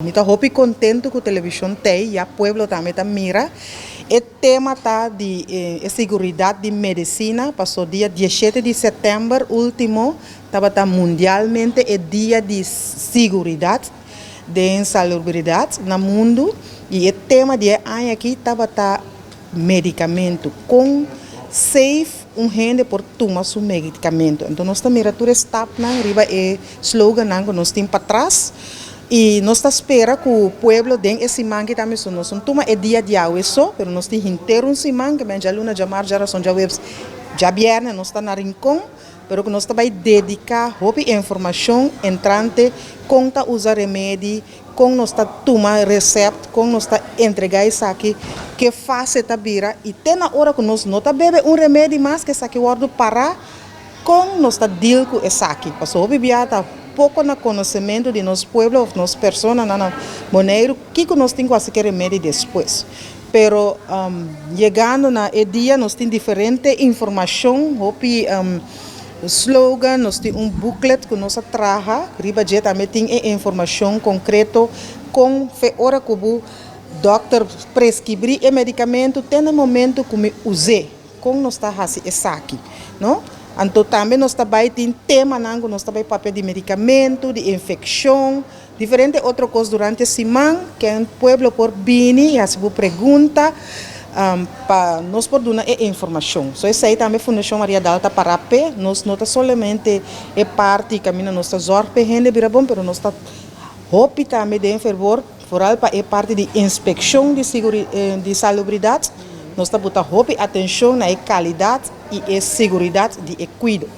Me estou muito contente com a televisão tem e o povo também tá mira. O tema tá de segurança de medicina, passou dia 17 de setembro último, estava mundialmente o dia de segurança de salubridade no mundo e o tema de ano aqui estava medicamento com safe gente por tomar seu medicamento. Então nós estamos mirando tudo stop na riba e slogan que nós temos para trás. E nós esperamos que o povo tenha esse mangue também, nós não toma o dia de hoje só, mas nós temos inteiro um mangue, mas já luna já marcha são já webs, já viernes nós está na rincão, mas que nós também dedicar a informação entrante, como tá usar remédio, como nós está tomar receita, como nós está entregar isso aqui, que faz esta bira e tem na hora que nós não está bebe remédio mais que isso aqui guarda parar, como nós está deal com isso aqui, passou o bebê pouco no conhecimento de nosso povo, de nossas pessoas, na maneira que nós temos que fazer remédio depois. Pero chegando na dia, nós temos diferente informação, slogan, nós temos booklet que nós traga, riba já também tem informação concreta com hora que o doctor prescrever o medicamento, tem no momento que me usei, como nós está fazendo isso aqui, não? Então também nós também tem tema nós também papel de medicamento, de infecção, diferente outra coisa durante a semana que o povo por vir e fazer pergunta para nós poder dar informação. So isso aí também a Fundação Maria Dalta para a pé, nós não somente é parte caminho nós está zorg para gente vira bom, mas nós está hope também de favor, foral para é parte de inspeção de salubridade. Nós estamos botando atenção na qualidade e a segurança de cuidado.